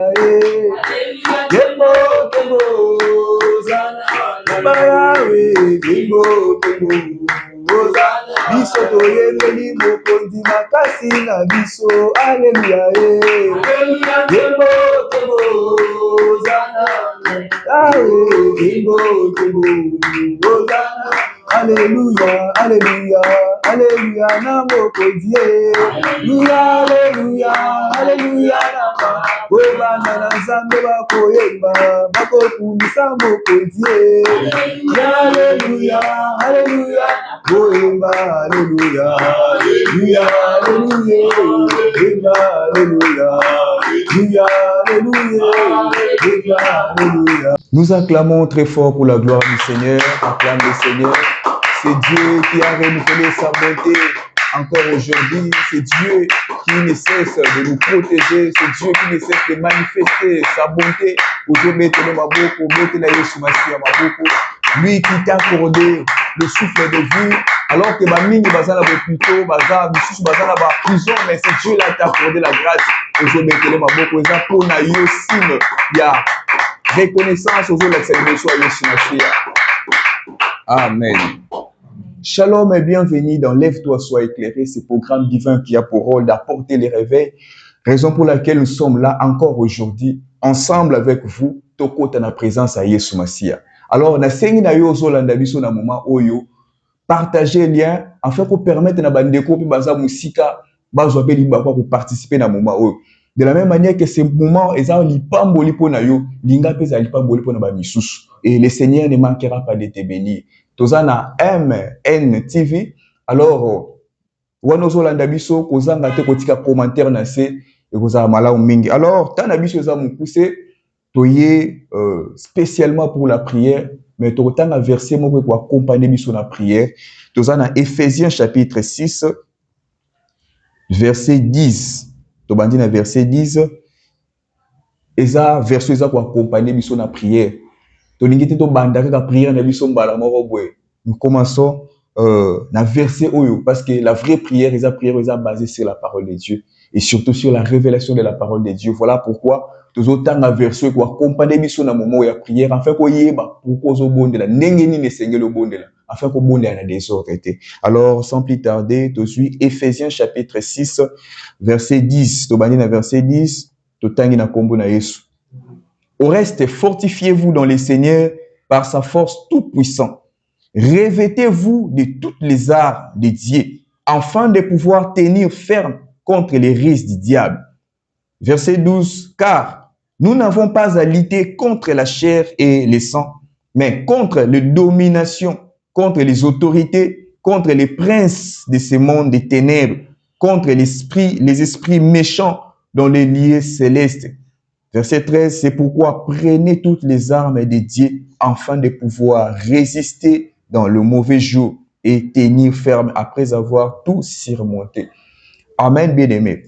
Tembo, tembo, zana, bayawe, tembo, tembo, zana. Biso toyemeli mokonzi makasi na biso, Alleluia, tembo, tembo, zana, awe, tembo, tembo, zana. Alléluia, Alléluia, Alléluia, na mokonzi, Alléluia, Alléluia, Alléluia, na Obana na Nzambe bakoyemba bakokumisa mokonzi. Alléluia, Alléluia, boyemba, Alléluia, Alléluia, Alléluia, Alléluia, Alléluia, Alléluia. Nous acclamons très fort pour la gloire du Seigneur. Acclame le Seigneur. C'est Dieu qui a renouvelé sa bonté encore aujourd'hui. C'est Dieu qui ne cesse de nous protéger. C'est Dieu qui ne cesse de manifester sa bonté. Lui qui t'a accordé le souffle de vie, alors que Bamini Bazana plutôt Baza, Bazana prison, mais c'est Dieu là qui t'a accordé la grâce. Aujourd'hui, pour na yosim, il y a reconnaissance aux autres célébration à Yoshimashia. Amen. Shalom et bienvenue dans Lève-toi, sois éclairé, ce programme divin qui a pour rôle d'apporter les réveils, raison pour laquelle nous sommes là encore aujourd'hui, ensemble avec vous, toko na présence à Yesu Masia. Alors, na sengi na yo zolanda biso na moment oyo, partager lien afin qu'on permette na bandeko pi baza musika bazwa be libakwa pour participer na moment oyo. De la même manière que ce moment eza lipamboli po na yo, linga pe za lipamboli po na ba misusu. Et le Seigneur ne manquera pas de te bénir. Tozana MNTV. Alors, wanozo landa biso kozanga te kotika commentaire na se et kozala mala mingi. Alors, tana biso za mukuse toye spécialement pour la prière, mais totanga verset moko pour accompagner biso na prière. Tozana Ephésiens chapitre 6 verset 10. Tobandi na verset 10. Eza verset za pour accompagner biso na prière. Tolingite to banda ka prière na biso mbala moko boye. Nous commençons na verset oyo parce que la vraie prière est basée sur la parole de Dieu et surtout sur la révélation de la parole de Dieu. Voilà pourquoi tous autant na verset quoi accompagner biso na moment ya prière afin ko yeba pourquoi zo bondela ndenge ni ne sengelo bondela afin ko bondela na désordre. Alors sans plus tarder, to suis Ephésiens chapitre 6 verset 10. To bani na verset 10, to tangi na kombo na Yesu. Au reste, fortifiez-vous dans le Seigneur par sa force toute puissante. Revêtez-vous de toutes les armes de Dieu, afin de pouvoir tenir ferme contre les risques du diable. Verset 12, car nous n'avons pas à lutter contre la chair et le sang, mais contre les dominations, contre les autorités, contre les princes de ce monde des ténèbres, contre les esprits méchants dans les lieux célestes. Verset 13, c'est pourquoi prenez toutes les armes de Dieu afin de pouvoir résister dans le mauvais jour et tenir ferme après avoir tout surmonté. Amen, bien-aimé.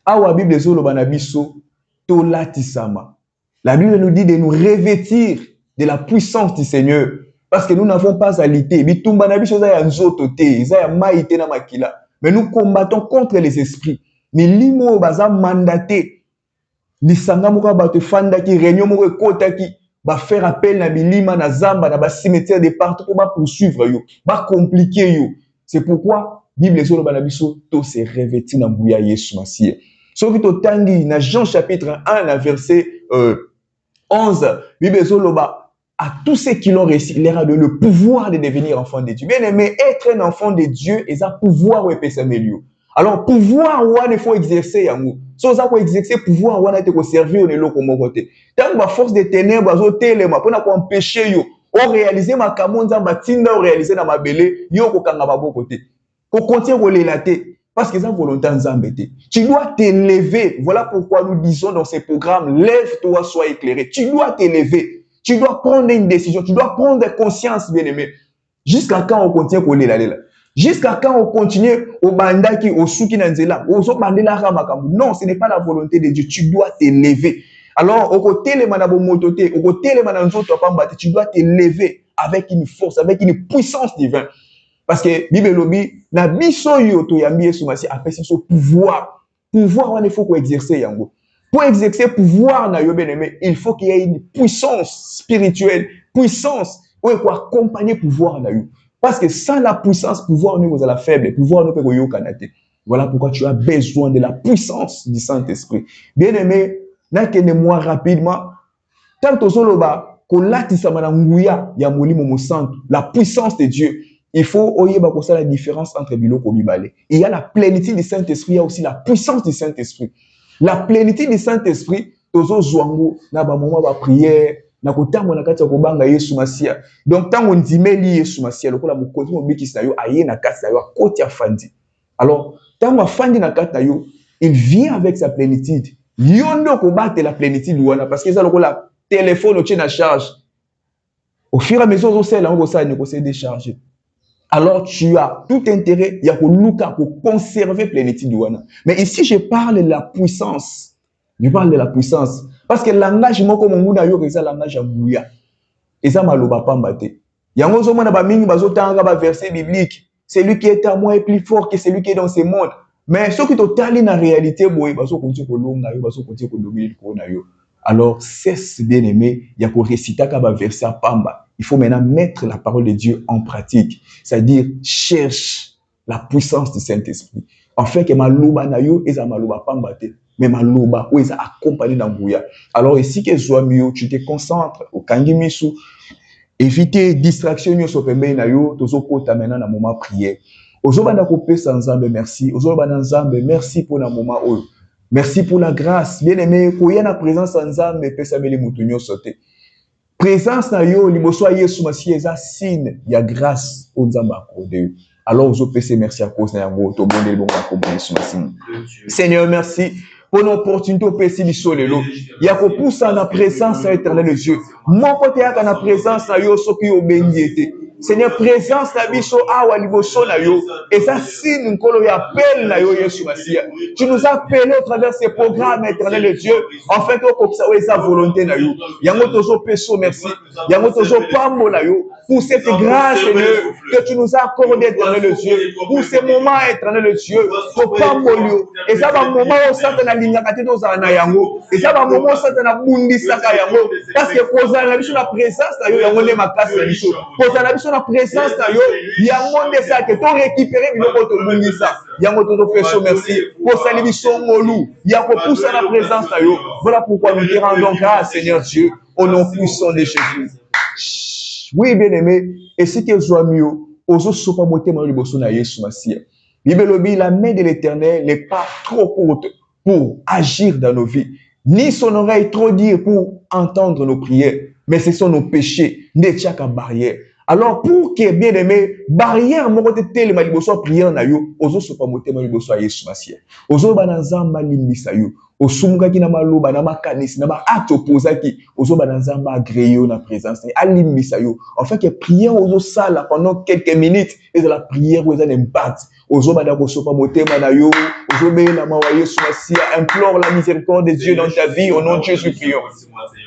Awa Bible zolo banabiso tolatisama. La Bible nous dit de nous revêtir de la puissance du Seigneur parce que nous n'avons pas à lutter. Bitumba nabiso za ya nzoto te, za ya maïté na makila. Mais nous combattons contre les esprits. Mais limo baza mandaté. Lisanga moko ba te fanda ki réunion moko kota ki ba faire appel na bilima na zamba na ba cimetière de partout pour ba poursuivre yo, ba compliquer yo. C'est pourquoi Bible zolo banabiso to se revêtir na mbuya Yesu Masia. Soki to tangi na Jean chapitre 1 na verset 11, Bible zolo ba à tous ceux qui l'ont reçu, il leur a donné le pouvoir de devenir enfant de Dieu. Bien aimé, être un enfant de Dieu, et ça pouvoir ouais pesa melio. Alors pouvoir ouais il faut exercer yango. So ça pour exercer pouvoir ouais te ko servir ne loko moko te. Tant ba force des ténèbres azo telema pona ko empêcher yo o réaliser makambo nzamba tinda o réaliser na mabele yo ko kanga baboko te. Ko continuer ko lelater parce que ça volonté nzambe te. Tu dois t'élever. Voilà pourquoi nous disons dans ces programmes lève-toi sois éclairé. Tu dois t'élever. Tu dois prendre une décision. Tu dois prendre conscience, bien-aimé. Jusqu'à quand on continue ko lela. Jusqu'à quand on continue au bandaki, au souki nanzela, au bandela ramakambu. Non, ce n'est pas la volonté de Dieu. Tu dois t'élever. Alors, au côté les manabo mototé, au côté les mananzo topambate, tu dois t'élever avec une force, avec une puissance divine. Parce que Bible lobi na biso yo to yambi Yesu Masi appelle ce pouvoir. Pouvoir on il faut ko exercer yango. Pour exercer pouvoir, bien aimé, il faut qu'il y ait une puissance spirituelle, puissance, où il faut accompagner pouvoir. Parce que sans la puissance, pouvoir, nous sommes faible, pouvoir, nous sommes canate. Voilà pourquoi tu as besoin de la puissance du Saint-Esprit. Bien aimé, moi rapidement, tant que soloba, la puissance de Dieu, il faut la différence entre biloko bibale. Il y a la plénitude du Saint-Esprit, il y a aussi la puissance du Saint-Esprit. La plénitude du Saint-Esprit, tozo zwango na ba moment ba prière, na kotambo na kati ya kobanga Yesu Masia. Donc tant on dimeli Yesu Masia, lokola mokonzi mobikisi na yo aye na kati na yo akoti afandi. Alors, tant afandi na kati na yo, il vient avec sa plénitude. Yondo kobatela la plénitude wana parce que ça lokola téléphone au na charge. Au fur et à mesure que ça ne décharger. Alors tu as tout intérêt il y a pour conserver plénitude wana. Mais ici je parle de la puissance. Je parle de la puissance parce que langage moko monguna yo que langage nguya. Et ça maloba pambate. Yango zo mona ba mingi bazotanga ba verset biblique. Celui qui est à moi est plus fort que celui qui est dans ce monde. Mais ce qui total en réalité boy bazo continue ko longa yo bazo continue ko dominer ko na yo. Alors cesse bien aimé, il y a pour réciter kaba verset pamba. Il faut maintenant mettre la parole de Dieu en pratique. C'est-à-dire, cherche la puissance du Saint-Esprit. En fait, que maloba na yo, eza maloba pambate. Mais maloba, ou eza accompagné d'ambouya. Alors, ici que soit mieux, tu te concentres au kangimisu. Éviter distraction yo sopembe na yo, tozo kota maintenant na moment prière. Ozobanda kopé sans Nzambe, merci. Ozobanda Nzambe, merci pour le moment où. Merci pour la grâce. Bien aimé, koya na présence en Nzambe, pesa mele mutunyo sauter. Présence na yo liboso Yesu Masia eza signe ya grâce au Nzambe accordé. Alors je peux merci à cause na yango to bonde bon akobo Yesu Masia. Seigneur, merci pour l'opportunité au pesi biso lelo. Ya ko poussa na présence éternelle de Dieu. Mon côté ya na présence na yo soki yo bengi ete. Seigneur, présence na biso awa liboso na yo eza signe nkolo ya appel na yo Yesu Masia. Tu nous as appelé au travers ces programmes éternels de Dieu afin que comme ça eza volonté na yo. Yango tozo peso merci. Yango tozo pambo na yo pour cette grâce Seigneur que tu nous as accordé éternel de Dieu. Pour ces moments éternels de Dieu. Pour pambo yo. Et ça va moment au centre na linga kate toza na yango. Et ça va moment au centre na bundi saka yango. Parce que poza na biso la présence na yo yango ne makasi na biso. Poza na biso la présence na yo yango nde ça que to récupérer biloko to bungisa. Yango to fait merci pour saluer biso ngolu. Ya ko pousser la présence na yo. Voilà pourquoi nous te rendons grâce Seigneur Dieu au nom puissant de Jésus. Oui bien aimé, et si que soit mieux, ozo sopa motema liboso na Yesu Masia. Bibelobi la main de l'Éternel n'est pas trop courte pour agir dans nos vies, ni son oreille trop dire pour entendre nos prières, mais ce sont nos péchés, ne tchaka barrière. Alors pour que bien aimé, barrière mo côté tele maliboso prière na yo, ozo sopa motema liboso ya Yesu Masia. Ozo banazamba limbisa yo. Osumukaki na maloba na makanisi na ba acte opposaki ozoba na nzamba agréé na présence alimbisa yo en fait que prière ozo sala pendant quelques minutes et de la prière ozo impact ozoba da kosopa motema na yo ozobela mawa Yesu Masia implore la miséricorde de Dieu dans ta vie au nom de Jésus prions.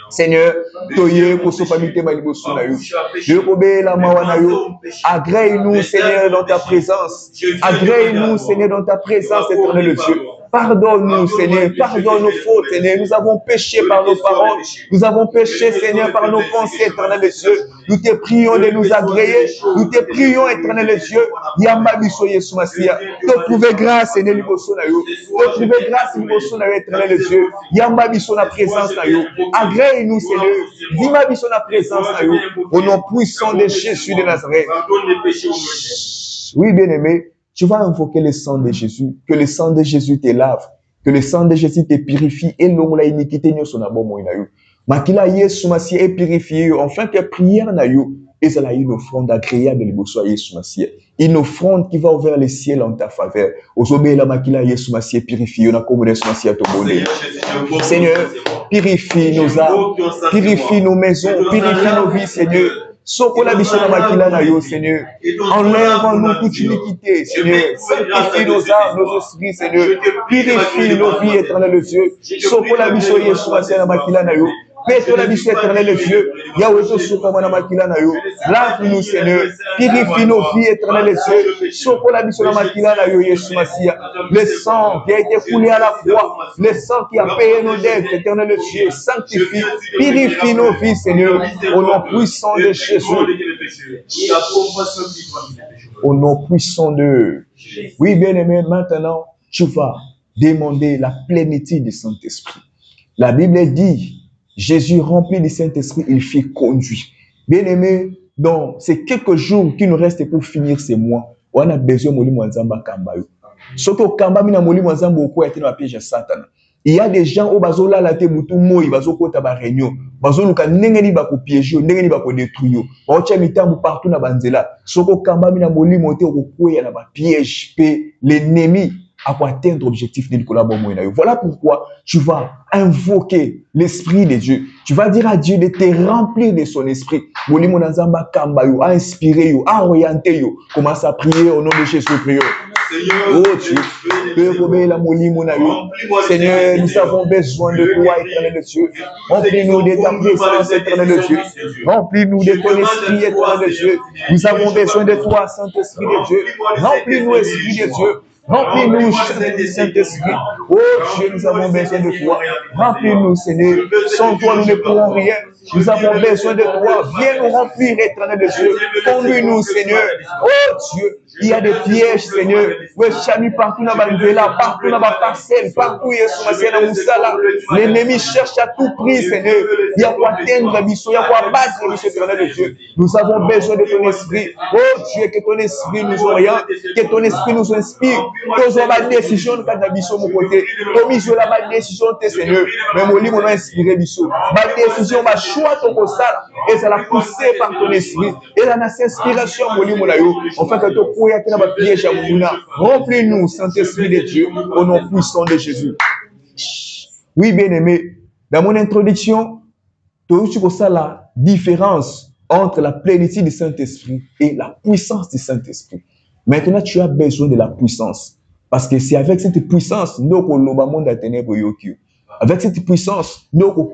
Seigneur, toye kosopa mitema liboso na yo je kobela mawa na yo agrée-nous Seigneur dans ta présence agrée-nous Seigneur dans ta présence éternelle Dieu. Pardonne-nous, Seigneur, pardonne nos fautes, Seigneur. Nous avons péché par nos paroles, nous avons péché, Seigneur, par nos pensées, éternel de Dieu. Nous te prions de nous agréer, nous te prions, éternel de Dieu. Yamba biso Yesu Masia. Te trouver grâce, Seigneur, liboso na yo. Te trouver grâce, liboso na yo, éternel de Dieu. Yamba biso na présence na yo. Agrée-nous, Seigneur. Dima biso na présence na yo. Au nom puissant de Jésus de Nazareth. Oui, bien-aimé. Tu vas invoquer le sang de Jésus, que le sang de Jésus te lave, que le sang de Jésus te purifie et l'homme la iniquité n'y son abon na yo. Makila Yesu Masia est purifié, enfin que prière na yo, et ça a une offrande agréable de l'Iboso Yesu Masia. Une offrande qui va ouvrir les ciels en ta faveur. Aujourd'hui, la makila Yesu Masia purifié, on a comme Yesu Masia te bonné. Seigneur, purifie nos âmes, purifie nos maisons, purifie nos vies, Seigneur. Sokola biso na makila na yo, Seigneur. Enlève en nous toute iniquité, Seigneur. Sanctifie nos âmes, nos esprits, Seigneur. Purifie nos vies éternelles, Dieu. Sokola biso Yesu Masia na makila na yo. Pétro la biso éternel Dieu. Yahweh to soko na makila na yo. Lave-nous Seigneur. Purifie nos vies éternel Dieu. Soko la biso na makila na yo Yesu Masia. Le sang qui a été coulé à la croix, le sang qui a payé nos dettes, éternel Dieu, sanctifie, purifie nos vies Seigneur, au nom puissant de Jésus. Au nom puissant de... Oui, bien-aimé, maintenant, tu vas demander la plénitude du Saint-Esprit. La Bible dit, Jésus rempli du Saint-Esprit, il fut conduit. Bien-aimé, donc, c'est quelques jours qui nous restent pour finir ces mois. On a besoin de Molimouanzamba Kambayo. Surtout Kamba, mina Molimouanzamba au coin de piège à Satan. Il y a des gens au bazola la te mutu moi bazo kota ba réunion bazo luka ndengeni ba ko piéger ndengeni ba ko détruire ba ocha mitambu partout na banzela soko Kamba mina molimo te ko koya na ba piège pe l'ennemi à atteindre l'objectif de Nicolas Bomoïna. Voilà pourquoi tu vas invoquer l'Esprit de Dieu. Tu vas dire à Dieu de te remplir de son esprit. Molimo Nazamba Kamba yo, à inspirer yo, à orienter yo. Commence à prier au nom de Jésus. Prions. Oh Dieu, Seigneur, nous avons besoin de toi, éternel Dieu. Remplis-nous de ta présence, éternel Dieu. Remplis-nous de ton esprit, éternel Dieu. Nous avons besoin de toi, Saint-Esprit de Dieu. Remplis-nous, Esprit de Dieu. Remplis-nous, Saint-Esprit. Oh Dieu, nous avons besoin de toi. Remplis-nous, Seigneur. Sans toi, nous ne pourrons rien. Nous avons besoin de toi. Viens nous remplir, éternel de Dieu. Conduis-nous, Seigneur. Oh Dieu, il y a des pièges, Seigneur. Oui, chami partout dans ma villa, partout dans ma parcelle, partout, l'ennemi cherche à tout prix, Seigneur. Il y a quoi atteindre mission, il y a quoi battre mission, éternel de Dieu. Nous avons besoin de ton esprit. Oh Dieu, que ton esprit nous oriente, que ton esprit nous inspire. Que nous avons une décision de la mission, mon côté. Ton mission, la décision, Seigneur. Mais mon livre, on a inspiré mission. Ma décision, ma choix, ton constat, et ça l'a poussé par ton esprit. Et là, dans cette inspiration, mon livre, enfin, que ton couille a été dans ma piège à mon. Remplis-nous, Saint-Esprit de Dieu, au nom puissant de Jésus. Oui, bien-aimé, dans mon introduction, tu as ça la différence entre la plénitude du Saint-Esprit et la puissance du Saint-Esprit. Maintenant, tu as besoin de la puissance. Parce que c'est avec cette puissance, nous avons le monde de ténèbres. Avec cette puissance, nous avons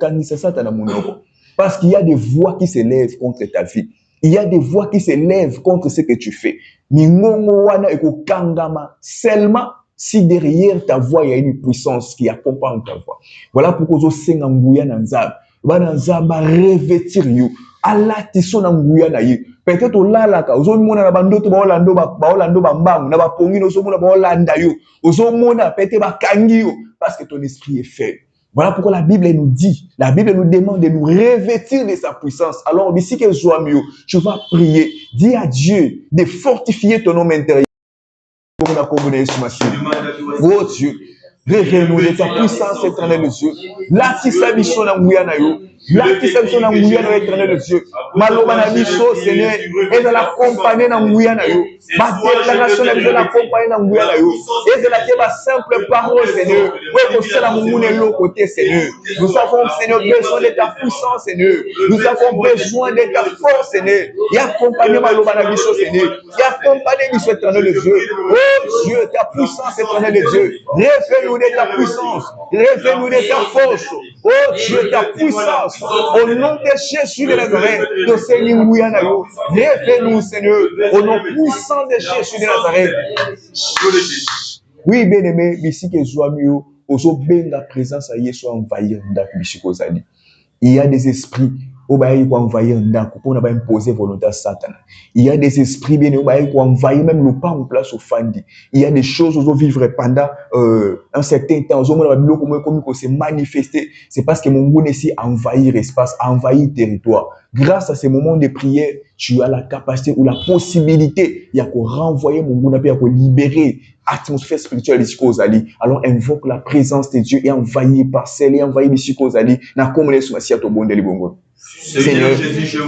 parce qu'il y a des voix qui s'élèvent contre ta vie. Il y a des voix qui s'élèvent contre ce que tu fais. Seulement si derrière ta voix, il y a une puissance qui accompagne ta voix. Voilà pourquoi je sais que Bananzaba revêtir you. Allah tiso na nguya na yi. Peut-être olalaka, ozomona na bandoto ba Orlando ba mbangu na ba pongino ozomona ba Orlando yo. Ozomona peut-être ba kangi yo parce que ton esprit est faible. Voilà pourquoi la Bible nous dit, la Bible nous demande de nous revêtir de sa puissance. Alors, ici que je mieux, tu vas prier, dis à Dieu de fortifier ton homme intérieur. Oh Dieu, révèle-nous de ta puissance éternelle, Dieu. Là, qui s'habille na nguya na yo. Là, qui s'habille na nguya na éternel, Dieu. Maloba na biso, Seigneur, et de l'accompagner na nguya na yo. Ma déclaration de l'accompagner na nguya na yo. Et de la simple parole, Seigneur. Oui, pour cela, mon monde est l'autre côté, Seigneur. Nous avons, Seigneur, besoin de ta puissance, Seigneur. Nous avons besoin de ta force, Seigneur. Et accompagner Maloba na biso, Seigneur. Et accompagner biso éternel, Dieu. Oh Dieu, ta puissance éternelle, Dieu. Révèle-nous de ta puissance. Révèle-nous de ta force. Oh Dieu, ta puissance. Au nom de Jésus de Nazareth, de Seigneur, révèle-nous, Seigneur, au nom puissant de Jésus de Nazareth. Oui, bien-aimé, ici que je mieux, aux bien la présence à Yeshua envahir Ndakubichikozali. Il y a des esprits au bail pour envahir Ndaku, pour ne imposer volonté à Satan. Il y a des esprits bien au bail pour envahir même le pas en place au Fandi. Il y a des choses aux vivre pendant un certain temps. Aux hommes comme se manifester, c'est parce que mon monde ici a envahi l'espace, a envahi le territoire. Grâce à ces moments de prière, tu as la capacité ou la possibilité, il y a qu'à renvoyer mon monde, il y a qu'à libérer atmosphère spirituelle des psychosali. Alors invoque la présence de Dieu et envahir parcelle et envahir les psychosali. Na comme les soumasiat au bon de l'ibongo. Seigneur,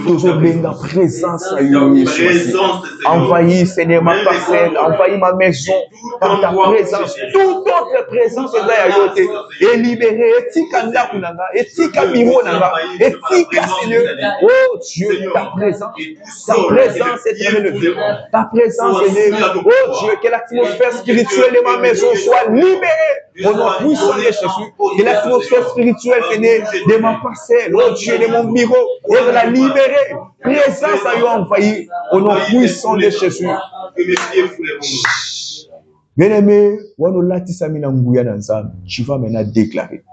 toujours bien la présence à envahir, Seigneur, ma parcelle, envahir ma maison par ta présence. Toute autre présence est là et libérer. Etika ndakunanga, etika biro nanga, etika Seigneur. Oh Dieu, ta présence, Ta présence est très élevée. Ta présence est élevée. Oh Dieu, que l'atmosphère spirituelle de ma maison soit libérée. Au nom puissant de Jésus. Que l'atmosphère spirituelle de ma parcelle, oh Dieu, de mon bureau, et de la libérer. Présence a eu envahi. Au nom puissant de Jésus. Bien-aimé, tu vas maintenant déclarer.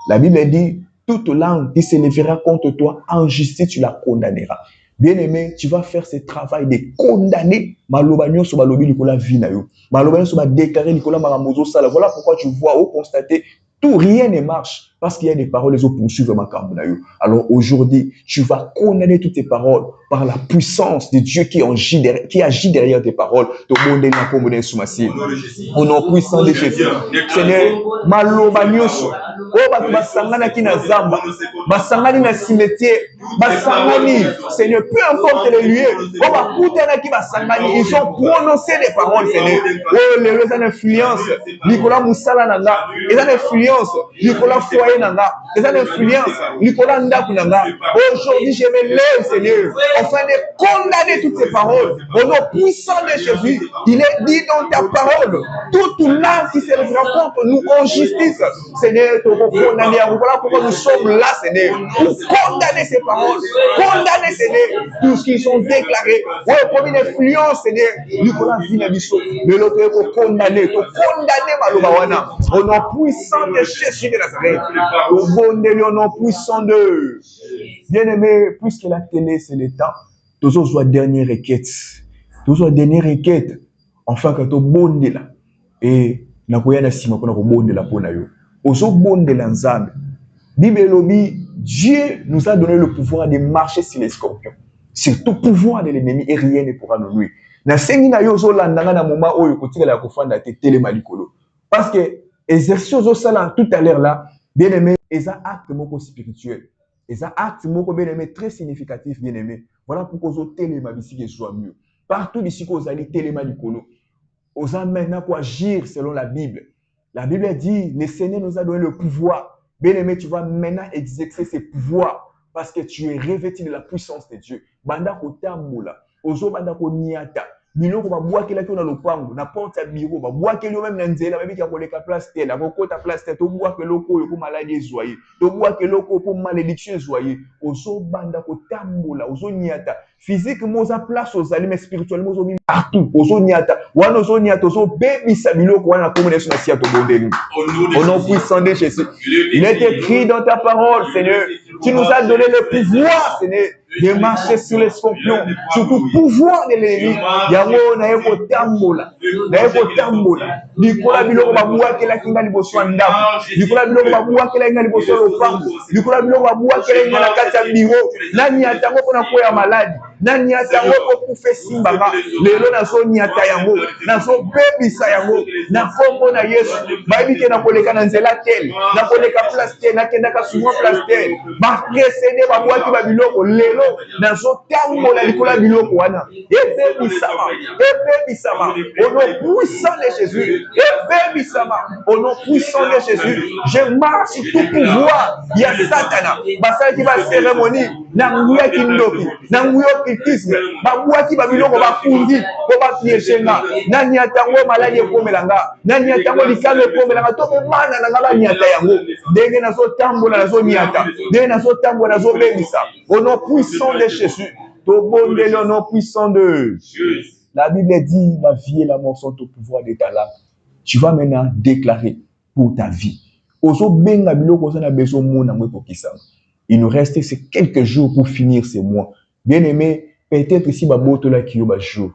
La Bible dit, toute langue qui s'élèvera contre toi en justice, tu la condamneras. Bien-aimé, tu vas faire ce travail de condamner Malobagnon sur Malobi Nicolas Vinayo. Malobagnon sur déclarer Nicolas Maramozo Sala. Voilà pourquoi tu vois ou constater tout, rien ne marche. Parce qu'il y a des paroles, les autres poursuivent ma Kambunayo. Alors aujourd'hui, tu vas condamner toutes tes paroles par la puissance de Dieu qui agit derrière tes paroles. Au nom puissant de Jésus. Seigneur, Malobagnon sur. Oh, basangana qui na zamba, basangani na cimetière, basangani, Seigneur, peu importe les lieux, oh, bakutana qui basangani, ils ont prononcé des paroles, Seigneur. Oh, les ont influence, Nicolas Moussala nanga, ils ont influence, Nicolas Foyer nanga, ils ont influence, Nicolas Ndaku nanga. Aujourd'hui, je me lève, Seigneur, afin de condamner toutes ces paroles. Au nom puissant de Jésus, il est dit dans ta parole, toute langue qui se lèvera contre nous en justice, Seigneur, voilà pourquoi nous sommes là, Seigneur, pour condamner ces paroles, condamner, Seigneur, tout ce qu'ils sont déclarés. Oui, comme une influence, Seigneur, Nicolas Vinabiso, mais l'autre est pour condamner, Malobawana, au nom puissant de Jésus de Nazareth, au nom puissant de bien-aimé, puisque la télé, c'est le temps, toujours soit dernière requête, toujours dernière requête, enfin, quand on bonde là, et nakoya na sima kona ko bonde la pona yo. Ozo bonde la nzambe. Bible lobi, Dieu nous a donné le pouvoir de marcher sur les scorpions. C'est tout pouvoir de l'ennemi et rien ne pourra nous nuire. Na sengi na yo zo landanga na moment oyo kotika la kofanda te telema likolo. Parce que exercice zo sala tout à l'heure là, bien aimé, eza acte moko spirituel. Eza acte moko bien aimé très significatif bien aimé. Voilà pourquoi zo telema bisiki soit mieux. Partout ici ko zali telema likolo. Osa maintenant quoi agir selon la Bible. La Bible dit, le Seigneur nous a donné le pouvoir. Bien-aimé, tu vas maintenant exercer ces pouvoirs parce que tu es revêtu de la puissance de Dieu. Banda kota moula, ozo banda ko niata. Biloko ba bois kela na lopango, na porte ya bureau, ba bois kelo même na nzela, ba biki ya koleka place telle, ba kota place telle, to bois keloko yo pour maladie ezoyer, to bois keloko pour malédiction ezoyer. Ozo banda kota moula, ozo niata. Physiquement oza place ozali mais spirituellement ozo partout, ozo niata. Wana ozo niata, ozo bebisa biloko wana comme na sia to bondeli. Au nom puissant de Jésus. Il est écrit dans ta parole, Seigneur, tu nous as donné le pouvoir, Seigneur, de marcher sur les scorpions, sur tout pouvoir de l'ennemi. Yango na yeko tambola, na yeko tambola. Nikola biloko babua kela kinga liboso ndako. Nikola biloko babua kela kinga liboso lopango. Nikola biloko babua kela kinga na kati ya biro. Nani atango pona koya maladi. Nani atango po kufe simbanga. Lelo nazo nyata yango, nazo bebisa yango. Na kombo na Yesu. Baibike na koleka na nzela tel, na koleka place tel, na kendaka souvent place tel. Ba précédé babua ki babiloko lelo nazo tambola likola biloko wana. Ebe bisama, au nom puissant de Jésus, au nom puissant de Jésus, je marche sur tout pouvoir, il y a Satana, basala qui va cérémonie, nanguya kindoki, nanguya kritisme, babua qui va biloko bakundi, ba piégenga, nani atango maladi ekomelanga, nani atango likalo ekomelanga, to mana na ngaba nyata yango, ndenge nazo tambola nazo nyata, ndenge nazo tambola nazo bebisa, au nom puissant de Jésus. Au nom puissant de la Bible dit, la vie et la mort sont au pouvoir de ta langue. Tu vas maintenant déclarer pour ta vie. Il nous reste ces quelques jours pour finir ces mois. Bien aimé, peut-être ici, jour.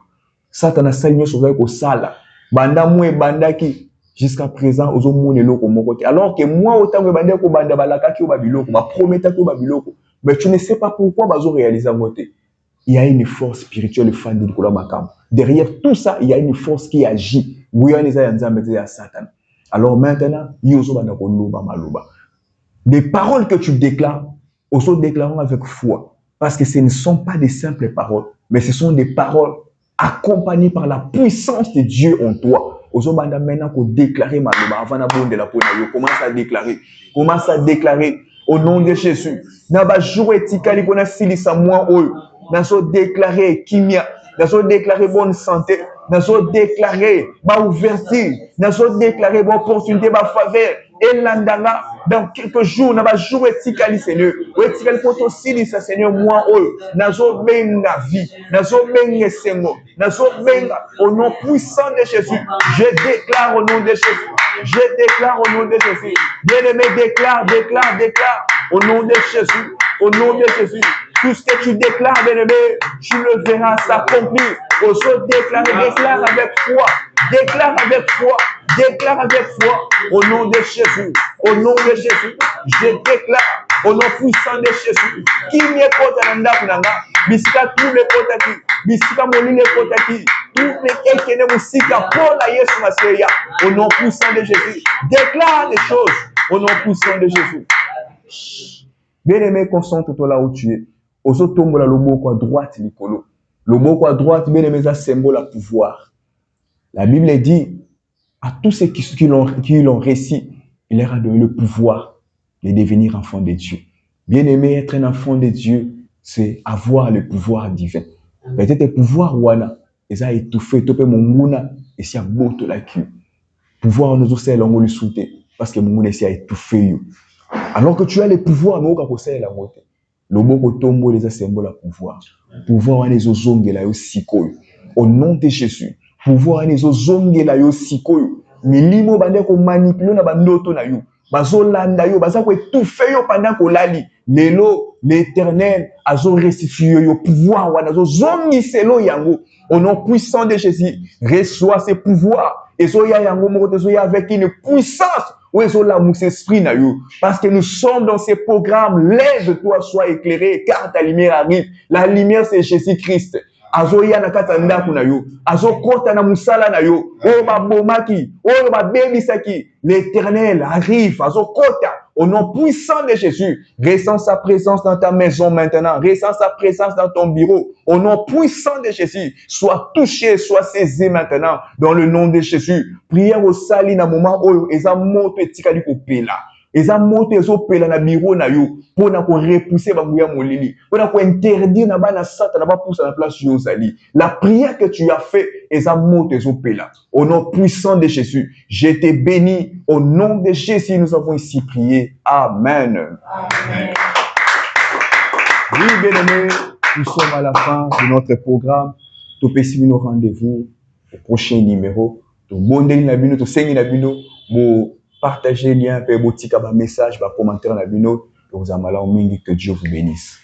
Satan a saigné sur le sala. Banda moué banda qui jusqu'à présent aux hommes alors que moi autant que banda ko banda balaka ki obabiloko, ma prometa ko babiloko. Mais tu ne sais pas pourquoi bazo réaliser à côté. Il y a une force spirituelle fan de Nicolas Makam. Derrière tout ça, il y a une force qui agit. Alors maintenant, des paroles que tu déclares, aussi déclarons avec foi. Parce que ce ne sont pas des simples paroles, mais ce sont des paroles accompagnées par la puissance de Dieu en toi. Maintenant, déclarer commence à déclarer. Commence à déclarer au nom de Jésus. Naba jour etikali kona silisa moi oyo. Nous avons déclaré kimia. Nous avons déclaré bonne santé. Nous avons déclaré ouverture. Nous avons déclaré opportunité, faveur. Et l'andanga, dans quelques jours, nous avons joué Tikali, Seigneur. Oui, Tikali, pour toi aussi, Seigneur, moi, nous avons bien la vie. Nous avons bien les sengo. Nous avons bien au nom puissant de Jésus. Je déclare au nom de Jésus. Je déclare au nom de Jésus. Bien-aimé, déclare. Au nom de Jésus. Au nom de Jésus. Tout ce que tu déclares, bien-aimé, tu le verras s'accomplir. Déclare avec foi. Déclare avec foi. Déclare avec foi. Au nom de Jésus. Au nom de Jésus. Je déclare au nom puissant de Jésus. Qui n'est pas dans la bisika tous les potaki. Bisika moline potaki. Tous les qui ne musika pour la Yesu Maseya. Au nom puissant de Jésus. Déclare les choses. Au nom puissant de Jésus. Bien-aimé, concentre-toi là où tu es. Oso tombola loboko à droite likolo. Loboko à droite, bien-aimé, c'est un symbole à pouvoir. La Bible dit à tous ceux qui l'ont réussi, il leur a donné le pouvoir de devenir enfant de Dieu. Bien-aimé, être un enfant de Dieu, c'est avoir le pouvoir divin. Peut-être le pouvoir wana, et ça a étouffé, topé mon mouna, et c'est un beau to la queue. Pouvoir nous aussi, on le souhaiter, parce que mon mouna, c'est étouffé. Alors que tu as le pouvoir, mais on peut la montée. Le mot tombo les symboles à pouvoir. Pouvoir les ozongela yo sikoyo. Au nom de Jésus. Pouvoir les ozongela yo sikoyo. Milimo bande ko manipuler na bandoto na yo. Bazolanda yo, baza ko étouffer yo pendant ko lali. Lelo l'Éternel azo restituer yo pouvoir wana zo zongiselo yango. Au nom puissant de Jésus, reçois ces pouvoirs. Et so ya yango moko so ya avec une puissance. Parce que nous sommes dans ces programmes. Lève-toi, sois éclairé, car ta lumière arrive. La lumière, c'est Jésus-Christ. Azoya na katanda kuna yo. Azo kota na musala na yo. O ba bomaki, o ba bebisaki. L'Éternel arrive. Azo kota au nom puissant de Jésus. Ressens sa présence dans ta maison maintenant. Ressens sa présence dans ton bureau. Au nom puissant de Jésus. Sois touché, sois saisi maintenant dans le nom de Jésus. Prière au sali na moment où eza moto etikali kopela. Eza moto ezopela na bureau na yo pour na ko repousser banguya molili. Pour na ko interdire na bana sata na ba poussa na place yo zali. La prière que tu as fait eza moto ezopela. Au nom puissant de Jésus, je te bénis. Au nom de Jésus, nous avons ici prié. Amen. Amen. Oui, bien-aimés, nous sommes à la fin de notre programme. Tu peux suivre nos rendez-vous au prochain numéro. Tu bondeli na bino, tu sengi na bino, vous partagez lien, vous tika ba message, ba commentaire na bino, que vous amalao mingi, que Dieu vous bénisse.